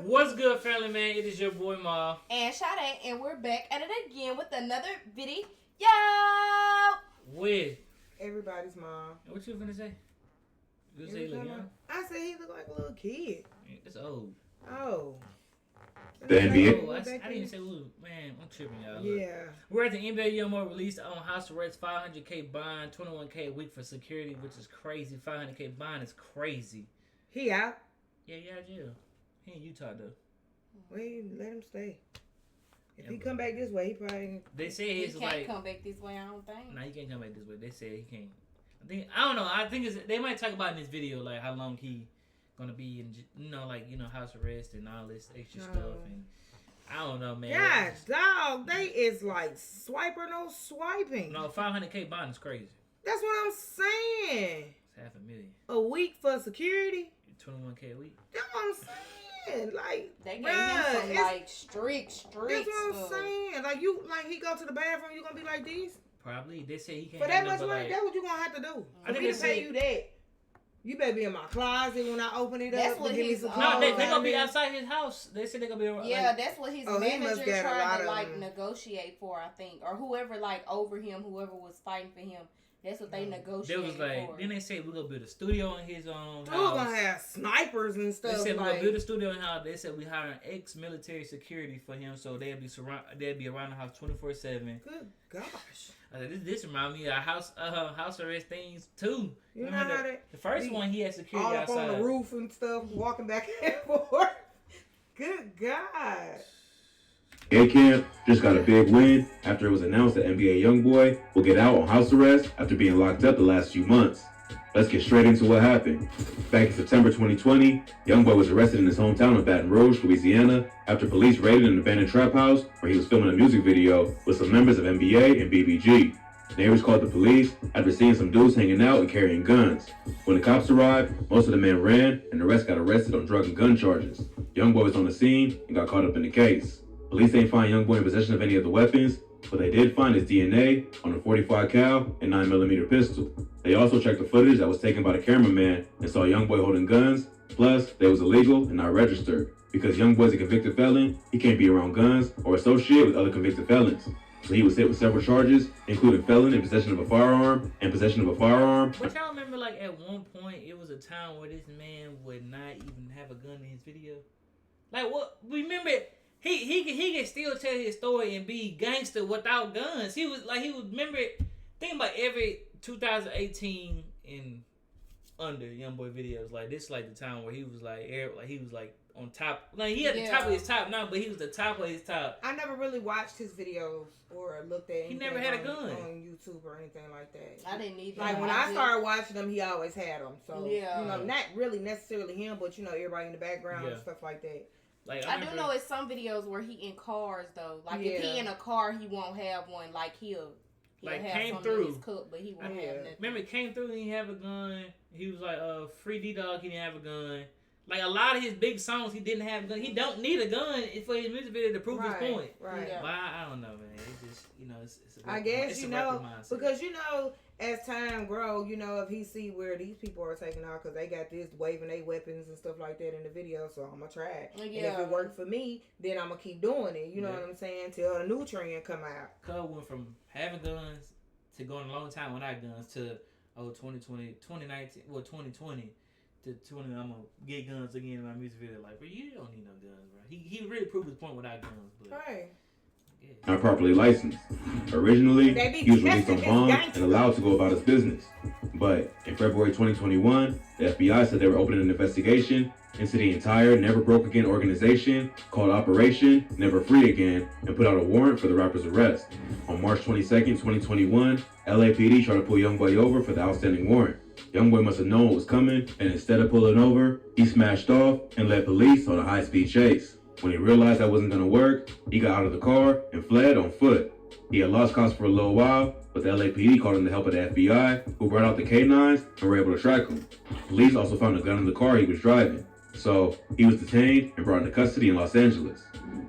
What's good, family man? It is your boy Ma and Sade, and we're back at it again with another video. with Everybody's mom. what you finna say? You say he look young? I said he look like a little kid. It's old. Oh. The NBA. Oh, I didn't even say man. I'm tripping, y'all. Yeah. We're at the NBA YoungBoy released on house arrest, $500K bond, $21K a week for security, which is crazy. $500K bond is crazy. He out. Yeah, jail. He in Utah though. Wait, let him stay. If he come back this way, he probably. They say He it's can't like come back this way. I don't think. nah, he can't come back this way. They say he can't. I don't know. I think they might talk about in this video like how long he gonna be in house arrest and all this extra stuff and I don't know, man. Yeah, dog. They is like swiper no swiping. No, $500K bond is crazy. That's what I'm saying. It's $500,000. A week for security. $21K a week. That's what I'm saying. Like They gave him some like strict That's what I'm saying. Like he go to the bathroom, you gonna be like this? Probably. They say he can't. For that much money, that's what you gonna have to do. I think me they to pay say you that. You better be in my closet when I open it That's up. what give me he's some no, they clothes gonna be there. outside his house. They said they gonna be around. Yeah, that's what his he must manager get a lot tried to of like them. negotiate for, I think, or whoever like over him, whoever was fighting for him. That's what they They negotiated was like, for. then they said we're gonna build a studio in his own Dude gonna house. have snipers and They stuff. said we're like, gonna build a studio in his house. They said we hiring ex-military security for him, so they'll be around the house 24/7. Good gosh. I said, this remind me of house arrest things too. You know Remember how they the first be one he had security all up outside. on the roof and stuff, walking back and forth. Good God. A Camp just got a big win after it was announced that NBA YoungBoy will get out on house arrest after being locked up the last few months. Let's get straight into what happened. Back in September 2020, YoungBoy was arrested in his hometown of Baton Rouge, Louisiana, after police raided an abandoned trap house where he was filming a music video with some members of NBA and BBG. Neighbors called the police after seeing some dudes hanging out and carrying guns. When the cops arrived, most of the men ran, and the rest got arrested on drug and gun charges. YoungBoy was on the scene and got caught up in the case. Police ain't find YoungBoy in possession of any of the weapons, but they did find his DNA on a .45 cal and 9mm pistol. They also checked the footage that was taken by the cameraman and saw YoungBoy holding guns. Plus, they was illegal and not registered. Because YoungBoy's a convicted felon, he can't be around guns or associate with other convicted felons. So he was hit with several charges, including felon in possession of a firearm and possession of a firearm. But y'all remember, like, at one point, it was a time where this man would not even have a gun in his video? Like, what? Remember, he can still tell his story and be gangster without guns. Remember, think about every 2018 and under YoungBoy videos. Like, this like the time where he was like on top. Like, he had the top of his top now, but he was the top of his top. I never really watched his videos or looked at anything. He never had a gun on YouTube or anything like that. I didn't either. Like when I started watching them, he always had them. So yeah, not really necessarily him, but everybody in the background and stuff like that. Like I do know it's some videos where he in cars though. Like if he in a car, he won't have one. Like he'll like have came something through in his cup, but he won't have nothing. Remember, it came through. He didn't have a gun. He was like, Free D-Dog. He didn't have a gun. Like a lot of his big songs, he didn't have a gun. He don't need a gun for his music video to prove his point. Right. Yeah. But I don't know, man. It just it's a I guess it's because as time grow, if he see where these people are taking out because they got this waving their weapons and stuff like that in the video, so I'm gonna try it. Yeah. And if it worked for me, then I'm gonna keep doing it. You know what I'm saying? Till a new trend come out. Cub went from having guns to going a long time without guns to 2020 to 20. I'm gonna get guns again in my music video. Like, bro, you don't need no guns, bro. He really proved his point without guns, but right. Not properly licensed. Originally, he was released on bond and allowed to go about his business. But in February 2021, the FBI said they were opening an investigation into the entire Never Broke Again organization called Operation Never Free Again and put out a warrant for the rapper's arrest. On March 22nd, 2021, LAPD tried to pull YoungBoy over for the outstanding warrant. YoungBoy must have known what was coming, and instead of pulling over, he smashed off and led police on a high-speed chase. When he realized that wasn't going to work, he got out of the car and fled on foot. He had lost cops for a little while, but the LAPD called in the help of the FBI, who brought out the K9s and were able to track him. Police also found a gun in the car he was driving, so he was detained and brought into custody in Los Angeles.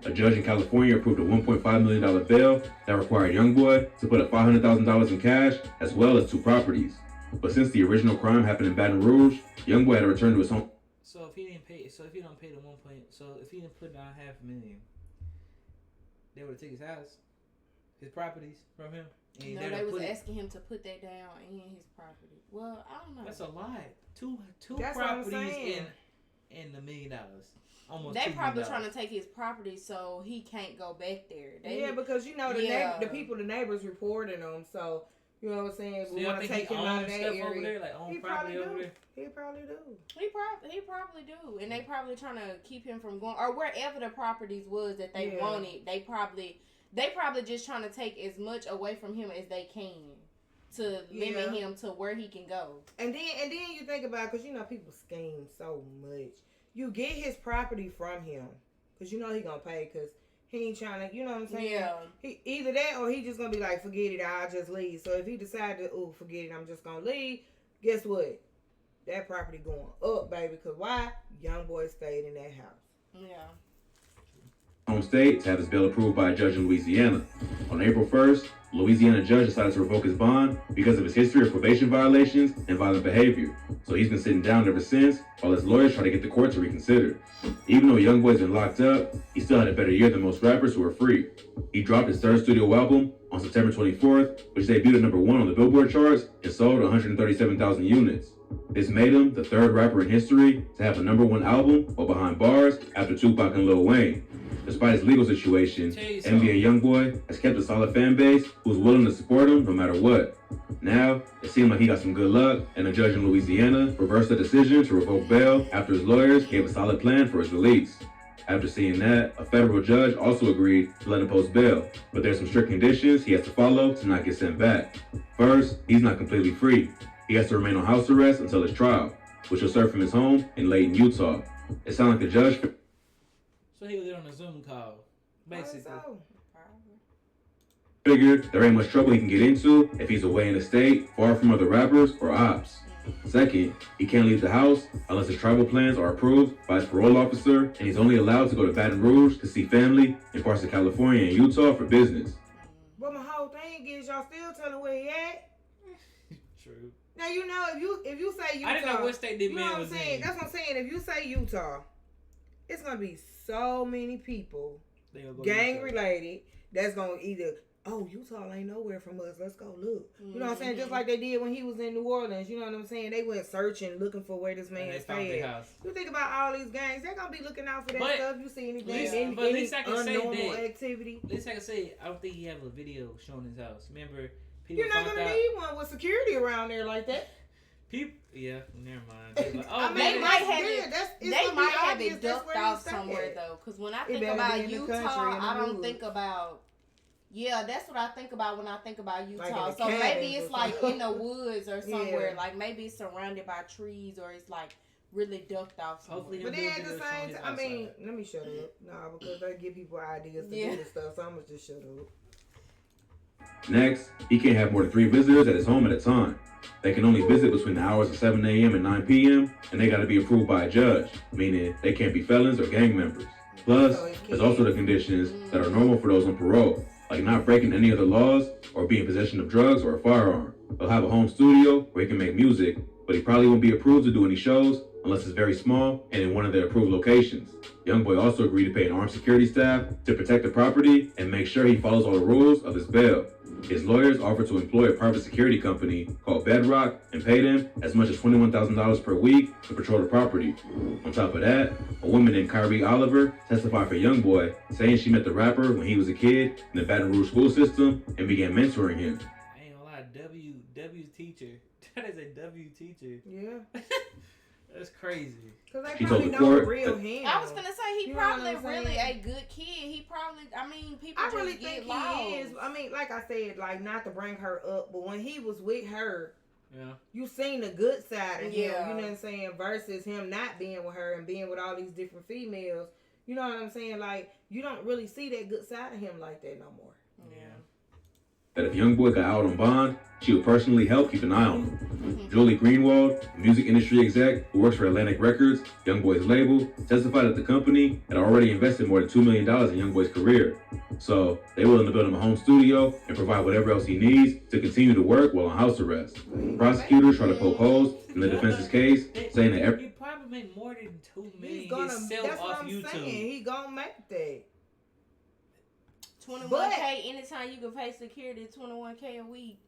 A judge in California approved a $1.5 million bail that required YoungBoy to put up $500,000 in cash as well as 2 properties. But since the original crime happened in Baton Rouge, YoungBoy had to return to his home. So if he didn't pay, so if he don't pay the 1 point, so if he didn't put down $500,000, they would take his house, his properties from him. And no, they was asking him to put that down in his property. Well, I don't know. That's a lot. Two That's properties in $1 million. Almost. They probably trying to take his property so he can't go back there. Yeah, because you know the people, the neighbors reporting them, so you know what I'm saying. So we want to take him out of that area. Over there, like own property over there. He probably do. He probably do, and they probably trying to keep him from going, or wherever the properties was that they wanted. They probably just trying to take as much away from him as they can to limit him to where he can go. And then you think about, because you know people scheme so much. You get his property from him because you know he gonna pay, because he ain't trying to, you know what I'm saying? Yeah. He either that or he just gonna be like, forget it, I'll just leave. So if he decided, forget it, I'm just gonna leave, guess what? That property going up, baby. Because why? YoungBoy stayed in that house. Yeah. Home state to have his bail approved by a judge in Louisiana. On April 1st, Louisiana judge decided to revoke his bond because of his history of probation violations and violent behavior. So he's been sitting down ever since, while his lawyers try to get the court to reconsider. Even though YoungBoy's been locked up, he still had a better year than most rappers who are free. He dropped his third studio album on September 24th, which debuted at number 1 on the Billboard charts and sold 137,000 units. This made him the third rapper in history to have a number 1 album while behind bars after Tupac and Lil Wayne. Despite his legal situation, NBA YoungBoy has kept a solid fan base who's willing to support him no matter what. Now, it seemed like he got some good luck, and a judge in Louisiana reversed the decision to revoke bail after his lawyers gave a solid plan for his release. After seeing that, a federal judge also agreed to let him post bail, but there's some strict conditions he has to follow to not get sent back. First, he's not completely free. He has to remain on house arrest until his trial, which will serve from his home in Layton, Utah. It sounds like the judge... So he was on a Zoom call, basically. Figured there ain't much trouble he can get into if he's away in the state, far from other rappers or ops. Second, he can't leave the house unless his travel plans are approved by his parole officer, and he's only allowed to go to Baton Rouge to see family in parts of California and Utah for business. But my whole thing is y'all still telling where he at. True. Now you know if you say Utah, I didn't know what state this you know man what was I'm saying. in. That's what I'm saying. If you say Utah, it's gonna be so many people gang related that's gonna either, Utah ain't nowhere from us, let's go look. You know what I'm saying? Just like they did when he was in New Orleans. You know what I'm saying? They went searching, looking for where this man stayed. You think about all these gangs, they're gonna be looking out for that stuff. You see anything, any unnormal activity. At least I can say, I don't think he have a video showing his house. Remember, people you're not gonna need one with security around there like that. People, never mind. Like, they might have it ducked off somewhere though. Because when I think about Utah, I don't think about. Yeah, that's what I think about when I think about Utah. So maybe it's like in the woods or somewhere. Yeah. Like maybe it's surrounded by trees or it's like really ducked off somewhere. But then at the same time, let me shut up. No, because they give people ideas to do this stuff. So I'm gonna just shut up. Next, he can't have more than 3 visitors at his home at a time. They can only visit between the hours of 7 a.m. and 9 p.m., and they got to be approved by a judge, meaning they can't be felons or gang members. Plus, there's also the conditions that are normal for those on parole, like not breaking any other laws or being in possession of drugs or a firearm. He'll have a home studio where he can make music, but he probably won't be approved to do any shows unless it's very small and in one of the approved locations. YoungBoy also agreed to pay an armed security staff to protect the property and make sure he follows all the rules of his bail. His lawyers offered to employ a private security company called Bedrock and pay them as much as $21,000 per week to patrol the property. On top of that, a woman named Kyrie Oliver testified for YoungBoy, saying she met the rapper when he was a kid in the Baton Rouge school system and began mentoring him. I ain't gonna lie, W's teacher. That is a W teacher. Yeah. That's crazy. Because they probably know real him. I was going to say, he probably really a good kid. He probably, people just really think lost. He is. Like I said, like not to bring her up, but when he was with her, you seen the good side of him, you know what I'm saying, versus him not being with her and being with all these different females. You know what I'm saying? Like, you don't really see that good side of him like that no more. Yeah. That if YoungBoy got out on bond, she would personally help keep an eye on him. Julie Greenwald, a music industry exec who works for Atlantic Records, YoungBoy's label, testified that the company had already invested more than $2 million in YoungBoy's career. So they were willing to build him a home studio and provide whatever else he needs to continue to work while on house arrest. Prosecutors try to poke holes in the defense's case, saying that he probably probably make more than $2 million himself that's off what I'm YouTube. Saying. He gonna make that. 21K anytime you can pay security, 21K a week.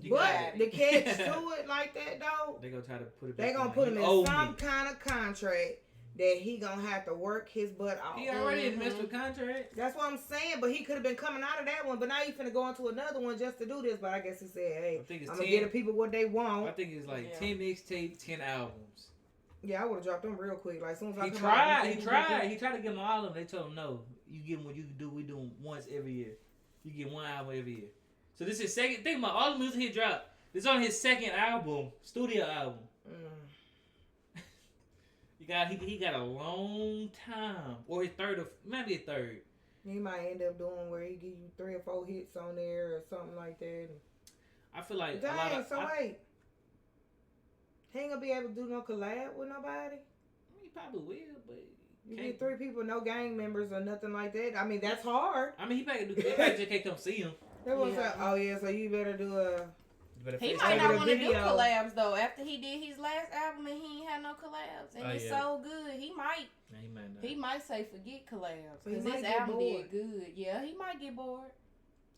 But the catch to it like that though, they gonna try to put it. They gonna put him in some kind of contract that he gonna have to work his butt off. He already messed with contract. That's what I'm saying. But he could have been coming out of that one. But now he finna go into another one just to do this. But I guess he said, "Hey, I'm gonna get the people what they want." I think it's like 10 mixtapes, 10 albums. Yeah, I would have dropped them real quick. Like as soon as He tried to get them all of them. They told him no. You get them what you can do. We do them once every year. You get one album every year. So this is second. Think about all the music he dropped. This is on his second album, studio album. He got a long time, or his third, maybe a third. He might end up doing where he give you 3 or 4 hits on there or something like that. I feel like dang. Wait, he ain't gonna be able to do no collab with nobody. He probably will, but you get 3 people, no gang members or nothing like that. I mean, that's hard. I mean, he probably just can't come see him. They was like, oh yeah, so you better do a. He might not want to do collabs though. After he did his last album and he ain't had no collabs and it's so good, he might. Yeah, he might not. He might say forget collabs because his album did good. Yeah, he might get bored.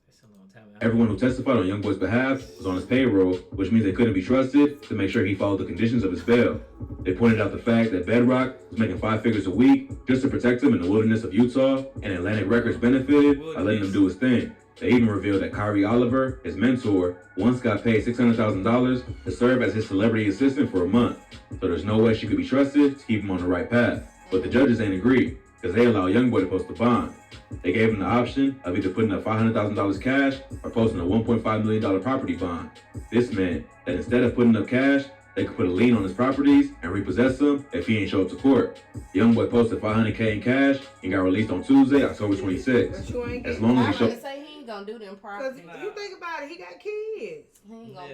That's a long time. Everyone who testified on YoungBoy's behalf was on his payroll, which means they couldn't be trusted to make sure he followed the conditions of his bail. They pointed out the fact that Bedrock was making 5 figures a week just to protect him in the wilderness of Utah, and Atlantic Records benefited by letting him do his thing. They even revealed that Kyrie Oliver, his mentor, once got paid $600,000 to serve as his celebrity assistant for a month. So there's no way she could be trusted to keep him on the right path. But the judges ain't agreed, because they allow YoungBoy to post a bond. They gave him the option of either putting up $500,000 cash or posting a $1.5 million property bond. This meant that instead of putting up cash, they could put a lien on his properties and repossess them if he ain't show up to court. YoungBoy posted $500K in cash and got released on Tuesday, October 26th. As long as he showed. Gonna do them properties. Cause you think about it, he got kids. He ain't gonna,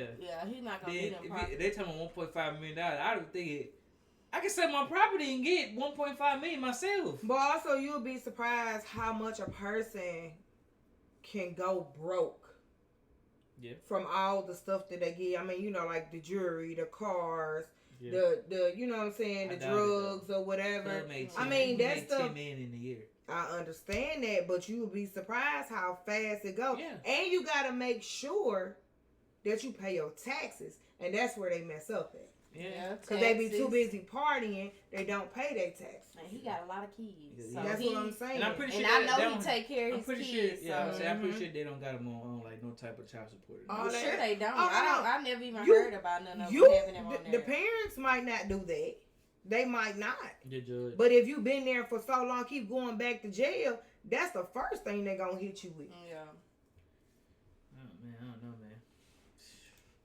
he's not gonna do them properties. They tell me $1.5 million. I would think I can sell my property and get $1.5 million myself. But also, you'll be surprised how much a person can go broke. Yeah. From all the stuff that they get. I mean, you know, like the jewelry, the cars, the you know what I'm saying, the drugs or whatever. I mean, that's stuff. $10 million in a year. I understand that, but you'll be surprised how fast it goes. Yeah. And you got to make sure that you pay your taxes. And that's where they mess up at. Yeah. Because they be too busy partying, they don't pay their taxes. And he got a lot of kids. So that's what I'm saying. And I'm pretty sure I know he take care of his kids. I'm pretty sure they don't got him on like no type of child support. I'm sure they don't. I never even heard about none of them having him on there. The parents might not do that. They might not. The judge. But if you've been there for so long, keep going back to jail, that's the first thing they're going to hit you with. Yeah. Oh, man, I don't know, man.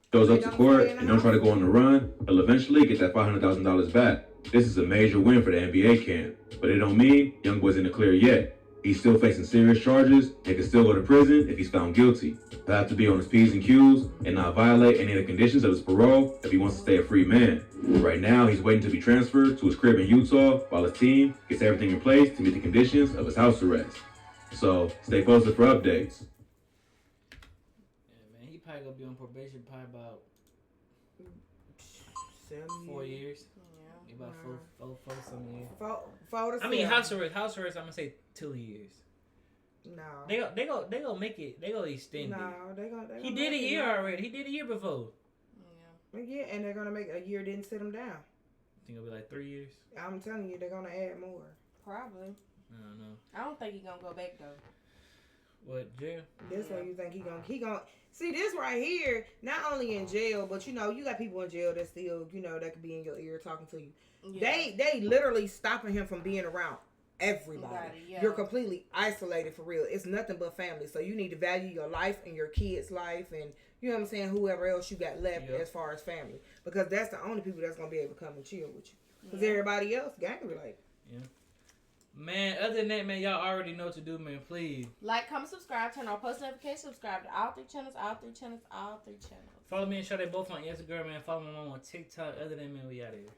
Goes up to court and don't try to go on the run, he'll eventually get that $500,000 back. This is a major win for the NBA camp, but it don't mean YoungBoy's in the clear yet. He's still facing serious charges and can still go to prison if he's found guilty. He'll have to be on his P's and Q's and not violate any of the conditions of his parole if he wants to stay a free man. Right now, he's waiting to be transferred to his crib in Utah while his team gets everything in place to meet the conditions of his house arrest. So, stay posted for updates. Yeah, man, he probably gonna be on probation probably about 4 years. Yeah. About four some years. 4 to 7. I mean, house arrest, I'm gonna say 2 years. No. They gonna make it. They gonna extend it. No, they gonna. He did a year already. He did a year before. Yeah, and they're gonna make a year. Didn't sit him down. I think it'll be like 3 years. I'm telling you, they're gonna add more. Probably. I don't know. I don't think he's gonna go back though. What, jail? This one you think he gonna see this right here? Not only in jail, but you know you got people in jail that still that could be in your ear talking to you. Yeah. They literally stopping him from being around everybody. Yeah. You're completely isolated for real. It's nothing but family. So you need to value your life and your kids' life and you know what I'm saying, whoever else you got left as far as family. Because that's the only people that's gonna be able to come and chill with you. Because everybody else gang related. Yeah. Man, other than that, man, y'all already know what to do, man. Please. Like, comment, subscribe, turn on post notifications, subscribe to all 3 channels. Follow me and show they both on Instagram, man. Follow my mom on TikTok. Other than that, man, we out of here.